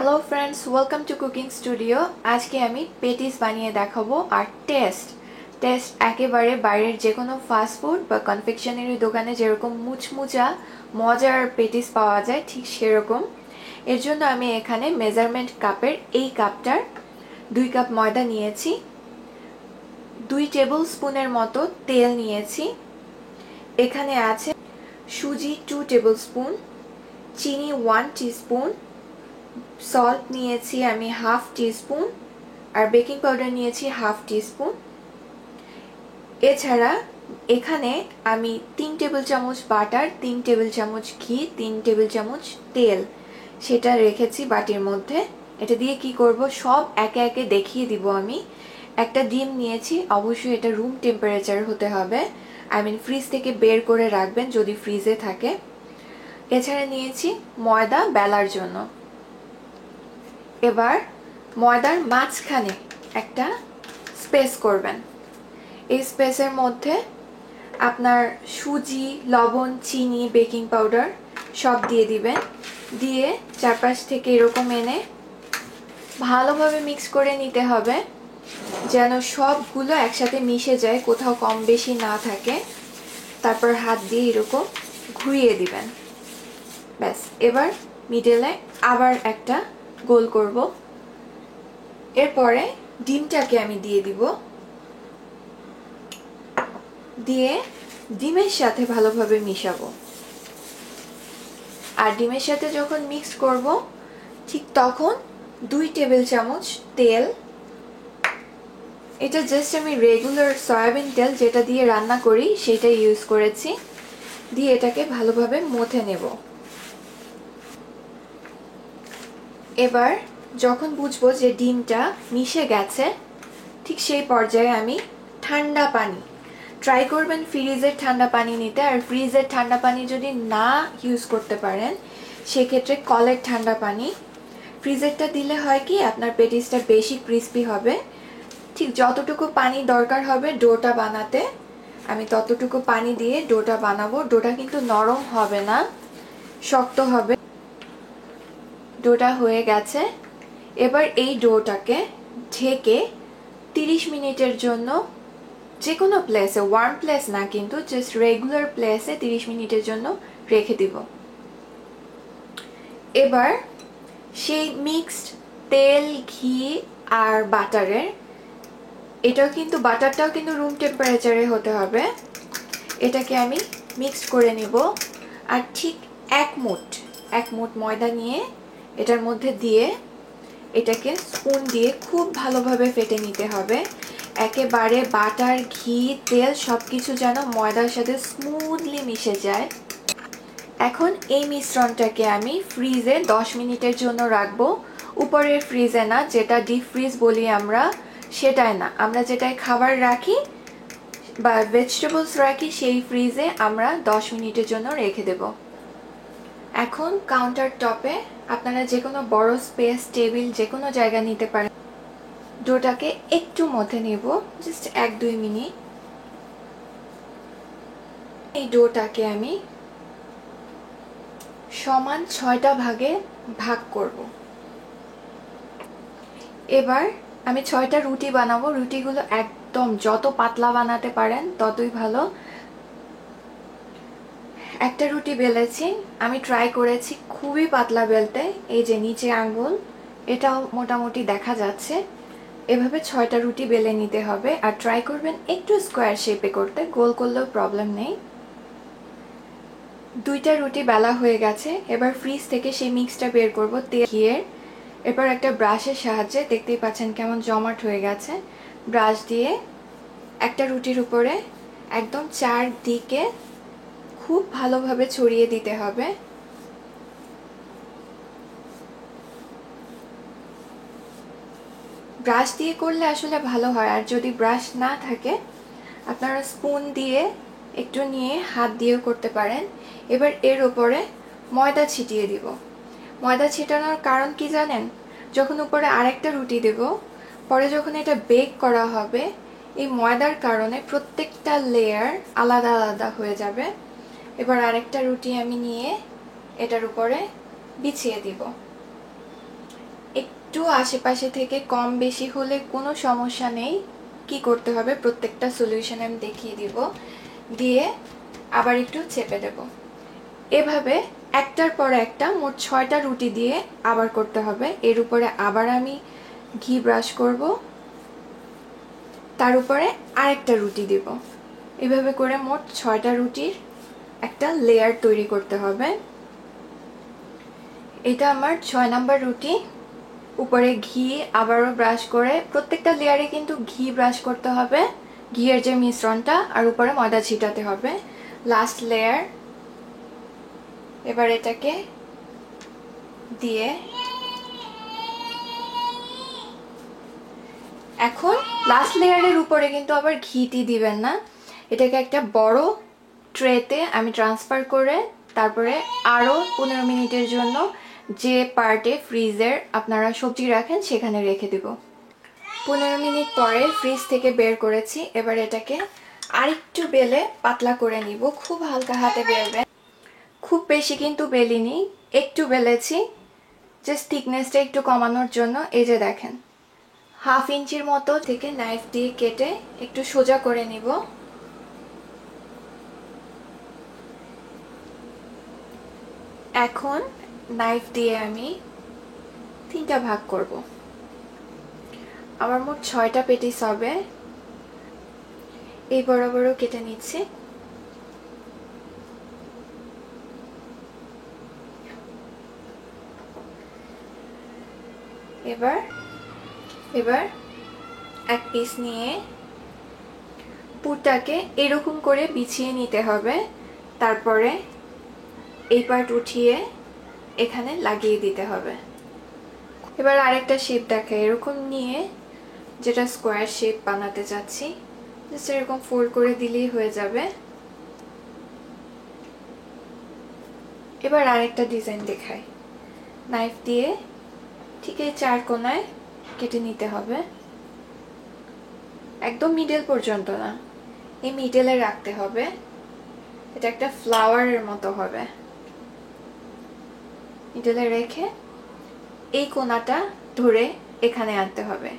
Hello friends, welcome to cooking studio. आज के आमी पेटिस बानिए देखाबो और टेस्ट एकेबारे बाइरेर जे कोनो फास्ट फूड बा कनफेक्शनारि दोकाने जेरकम मुचमुचा मजार पेटिस पाওয়া যায় ठीक सेरकम। एर जोन्नो आमी एखाने मेजारमेंट कापेर এই কাপটার 2 কাপ ময়দা নিয়েছি, 2 টেবিল স্পুনের মতো তেল নিয়েছি, এখানে আছে সুজি 2 টেবিল স্পুন, চিনি 1 टीस्पून, सल्ट নিয়েছি আমি हाफ टीस्पून আর বেকিং পাউডার নিয়েছি हाफ टीस्पून। এছাড়া এখানে আমি 3 টেবিল চামচ বাটার, 3 টেবিল চামচ ঘি, 3 টেবিল চামচ তেল সেটা রেখেছি বাটির মধ্যে। এটা দিয়ে কি করব সব একে একে দেখিয়ে দিব আমি। একটা ডিম নিয়েছি, অবশ্যই এটা রুম টেম্পারেচার হতে হবে, আই মিন ফ্রিজ থেকে বের করে রাখবেন যদি ফ্রিজে থাকে। এছাড়া নিয়েছি ময়দা বেলার জন্য। এবার ময়দার মাঝখানে একটা স্পেস করবেন, এই স্পেসের মধ্যে আপনার সুজি, লবণ, চিনি, বেকিং পাউডার সব দিয়ে দিবেন। দিয়ে চারপাশ থেকে এরকম এনে ভালোভাবে মিক্স করে নিতে হবে যেন সবগুলো একসাথে মিশে যায়, কোথাও কম বেশি না থাকে। তারপর হাত দিয়ে এরকম ঘুরিয়ে দিবেন, ব্যাস। এবার মিডলে আবার একটা গোল করব। এরপরে ডিমটাকে আমি দিয়ে দিব, দিয়ে ডিমের সাথে ভালোভাবে মিশাবো। আর ডিমের সাথে যখন মিক্স করব ঠিক তখন 2 টেবিল চামচ তেল, এটা জাস্ট আমি রেগুলার সয়াবিন তেল যেটা দিয়ে রান্না করি সেটা ইউজ করেছি, দিয়ে এটাকে ভালোভাবে মথে নেব। এবার যখন বুঝবো যে ডিমটা মিশে গেছে ঠিক সেই পর্যায়ে আমি ঠান্ডা পানি, ট্রাই করবেন ফ্রিজের ঠান্ডা পানি নিতে। আর ফ্রিজের ঠান্ডা পানি যদি না ইউজ করতে পারেন সেক্ষেত্রে কলের ঠান্ডা পানি। ফ্রিজেরটা দিলে হয় কি আপনার পেটিসটা বেশি ক্রিস্পি হবে। ঠিক যতটুকু পানি দরকার হবে ডোটা বানাতে আমি ততটুকু পানি দিয়ে ডোটা বানাবো। ডোটা কিন্তু নরম হবে না, শক্ত হবে। ডোটা হয়ে গেছে। এবার এই ডোটাকে ঢেকে 30 মিনিটের জন্য যে কোনো প্লেসে, ওয়ার্ম প্লেস না কিন্তু জাস্ট রেগুলার প্লেসে 30 মিনিটের জন্য রেখে দিব। এবার সেই মিক্সড তেল, ঘি আর বাটারের, এটাও কিন্তু বাটারটাও কিন্তু রুম টেম্পারেচারে হতে হবে, এটাকে আমি মিক্সড করে নিব। আর ঠিক এক মুঠ ময়দা নিয়ে এটার মধ্যে দিয়ে এটাকে স্পুন দিয়ে খুব ভালোভাবে ফেটে নিতে হবে। একেবারে বাটার, ঘি, তেল সবকিছু যেন ময়দার সাথে স্মুথলি মিশে যায়। এখন এই মিশ্রণটাকে আমি ফ্রিজে 10 মিনিটের জন্য রাখবো। উপরের ফ্রিজে না, যেটা ডিপ ফ্রিজ বলি আমরা, সেটাই না, আমরা যেটায় খাবার রাখি বা ভেজিটেবলস রাখি সেই ফ্রিজে আমরা 10 মিনিটের জন্য রেখে দেব। এখন কাউন্টার টপে আপনারা যে কোনো বড় স্পেস, টেবিল যে কোনো জায়গা নিতে পারেন। ডোটাকে একটু মথে নেব, জাস্ট 1-2 মিনিট। এই ডোটাকে আমি সমান 6টা ভাগে ভাগ করব। এবার আমি 6টা রুটি বানাবো। রুটিগুলো একদম যত পাতলা বানাতে পারেন ততই ভালো। একটা রুটি বেলেছি, আমি ট্রাই করেছি খুবই পাতলা বেলতে, এই যে নিচে আঙ্গুল এটাও মোটামুটি দেখা যাচ্ছে। এভাবে 6টা রুটি বেলে নিতে হবে। আর ট্রাই করবেন একটু স্কোয়ার শেপে করতে, গোল করলেও প্রবলেম নেই। 2টা রুটি বেলা হয়ে গেছে। এবার ফ্রিজ থেকে সেই মিক্সটা বের করব তেল, ঘিয়ের। এবার একটা ব্রাশের সাহায্যে, দেখতেই পাচ্ছেন কেমন জমাট হয়ে গেছে, ব্রাশ দিয়ে একটা রুটির উপরে একদম চারদিকে খুব ভালোভাবে ছড়িয়ে দিতে হবে। ব্রাশ দিয়ে করলে আসলে ভালো হয়, আর যদি ব্রাশ না থাকে আপনারা স্পুন দিয়ে একটু নিয়ে হাত দিয়েও করতে পারেন। এবার এর উপরে ময়দা ছিটিয়ে দিব। ময়দা ছিটানোর কারণ কি জানেন? যখন উপরে আরেকটা রুটি দেব, পরে যখন এটা বেক করা হবে এই ময়দার কারণে প্রত্যেকটা লেয়ার আলাদা আলাদা হয়ে যাবে। এবার আরেকটা রুটি আমি নিয়ে এটার উপরে বিছিয়ে দিব। একটু আশেপাশে থেকে কম বেশি হলে কোনো সমস্যা নেই। কি করতে হবে প্রত্যেকটা সলিউশন আমি দেখিয়ে দিব, দিয়ে আবার একটু চেপে দেব। এভাবে একটার পর একটা মোট 6টা রুটি দিয়ে আবার করতে হবে। এর উপরে আবার আমি ঘি ব্রাশ করব, তার উপরে আরেকটা রুটি দিব। এভাবে করে মোট 6টা রুটির একটা লেয়ার তৈরি করতে হবে। এটা আমার 6 নাম্বার রুটি। উপরে ঘি আবারও ব্রাশ করে, প্রত্যেকটা লেয়ারে কিন্তু ঘি ব্রাশ করতে হবে, ঘিয়ের যে মিশ্রণটা, আর উপরে ময়দা ছিটাতে হবে। Last layer. এবার এটাকে দিয়ে এখন লাস্ট লেয়ারের উপরে কিন্তু আবার ঘিটি দিবেন না। এটাকে একটা বড় ট্রেতে আমি ট্রান্সফার করে তারপরে আরও 15 মিনিটের জন্য যে পার্টে ফ্রিজের আপনারা সবজি রাখেন সেখানে রেখে দেব। 15 মিনিট পরে ফ্রিজ থেকে বের করেছি। এবার এটাকে আরেকটু বেলে পাতলা করে নিব। খুব হালকা হাতে বেলবেন, খুব বেশি কিন্তু বেলিনি, একটু বেলেছি জাস্ট থিকনেসটা একটু কমানোর জন্য। এই যে দেখেন, 1/2 ইঞ্চির মতো থেকে নাইফ দিয়ে কেটে একটু সোজা করে নিব। এখন নাইফ দিয়ে আমি 3টা ভাগ করব। আমার মোট 6টা পেটিস হবে। এই বরাবরও কেটে নিচ্ছি। এবার এক পিস নিয়ে পুরটাকে এরকম করে বিছিয়ে নিতে হবে। তারপরে এই পার্ট উঠিয়ে এখানে লাগিয়ে দিতে হবে। এবার আরেকটা শেপ দেখে এরকম নিয়ে, যেটা স্কোয়ার শেপ বানাতে চাচ্ছি, জাস্ট এরকম ফোল্ড করে দিলেই হয়ে যাবে। এবার আরেকটা ডিজাইন দেখাই। নাইফ দিয়ে ঠিক এই 4 কোণায় কেটে নিতে হবে, একদম মিডল পর্যন্ত না, এই মিডলে রাখতে হবে। এটা একটা ফ্লাওয়ারের মতো হবে। মিডলে রেখে এই কোণাটা ধরে এখানে আনতে হবে।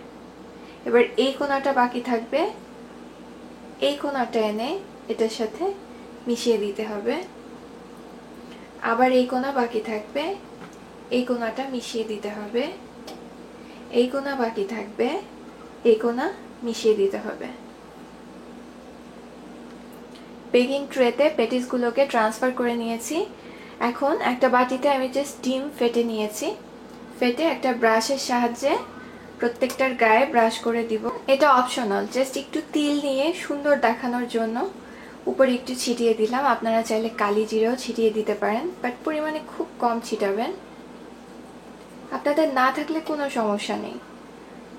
এবার এই কোণাটা বাকি থাকবে, এই কোণাটা এনে এটার সাথে মিশিয়ে দিতে হবে। আবার এই কোণা বাকি থাকবে, এই কোণাটা মিশিয়ে দিতে হবে। এই কোণা বাকি থাকবে, এই কোণা মিশিয়ে দিতে হবে। বেকিং ট্রেতে পেটিসগুলোকে ট্রান্সফার করে নিয়েছি। এখন একটা বাটিতে আমি জাস্ট ডিম ফেটে নিয়েছি। ফেটে একটা ব্রাশের সাহায্যে প্রত্যেকটার গায়ে ব্রাশ করে দিব। এটা অপশনাল, জাস্ট একটু তিল নিয়ে সুন্দর দেখানোর জন্য উপরে একটু ছিটিয়ে দিলাম। আপনারা চাইলে কালি জিরেও ছিটিয়ে দিতে পারেন, বাট পরিমাণে খুব কম ছিটাবেন। আপনাদের না থাকলে কোনো সমস্যা নেই।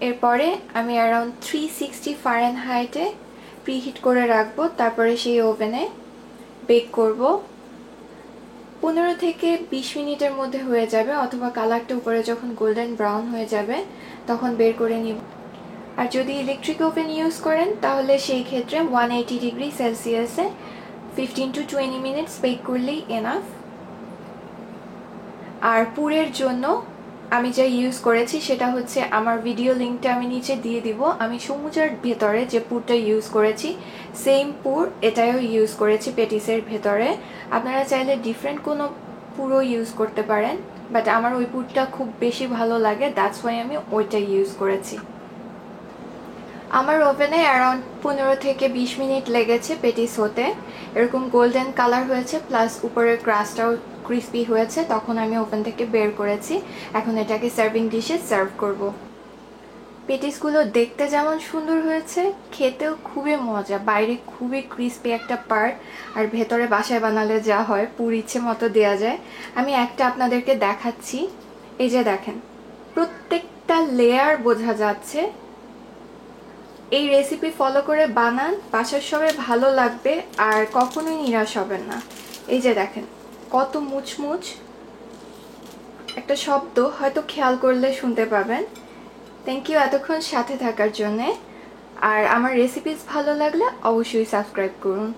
এরপরে আমি অ্যারাউন্ড 360 ফারেনহাইটে প্রিহিট করে রাখবো। তারপরে সেই ওভেনে বেক করব। 15 থেকে 20 মিনিটের মধ্যে হয়ে যাবে, অথবা কালারটা উপরে যখন গোল্ডেন ব্রাউন হয়ে যাবে তখন বের করে নিব। আর যদি ইলেকট্রিক ওভেন ইউজ করেন তাহলে সেই ক্ষেত্রে 180 ডিগ্রি সেলসিয়াসে 15 to 20 মিনিটস বেক করলেই এনাফ। আর পুরের জন্য আমি যা ইউজ করেছি সেটা হচ্ছে, আমার ভিডিও লিঙ্কটা আমি নিচে দিয়ে দিব। আমি সমুচার ভেতরে যে পুরটা ইউজ করেছি সেম পুর এটাও ইউজ করেছি পেটিসের ভেতরে। আপনারা চাইলে ডিফারেন্ট কোনো পুরো ইউজ করতে পারেন, বাট আমার ওই পুরটা খুব বেশি ভালো লাগে, দ্যাটস ওয়াই আমি ওইটা ইউজ করেছি। আমার ওভেনে অ্যারাউন্ড 15 থেকে 20 মিনিট লেগেছে পেটিস হতে। এরকম গোল্ডেন কালার হয়েছে, প্লাস উপরের ক্রাস্টটাও ক্রিস্পি হয়েছে। তখন আমি ওভেন থেকে বের করেছি। এখন এটাকে সার্ভিং ডিশে সার্ভ করব। পেটিসগুলো দেখতে যেমন সুন্দর হয়েছে, খেতেও খুবই মজা। বাইরে খুবই ক্রিস্পি একটা পার্ট, আর ভেতরে বাসায় বানালে যা হয় পুর ইচ্ছে মতো দেওয়া যায়। আমি একটা আপনাদেরকে দেখাচ্ছি। এই যে দেখেন, প্রত্যেকটা লেয়ার বোঝা যাচ্ছে। এই রেসিপি ফলো করে বানান, বাসার সবাই ভালো লাগবে আর কখনোই নিরাশ হবেন না। এই যে দেখেন কত মুচমুচ একটা শব্দ, হয়তো খেয়াল করলে শুনতে পাবেন। থ্যাংক ইউ এতক্ষণ সাথে থাকার জন্যে। আর আমার রেসিপিস ভালো লাগলে অবশ্যই সাবস্ক্রাইব করুন।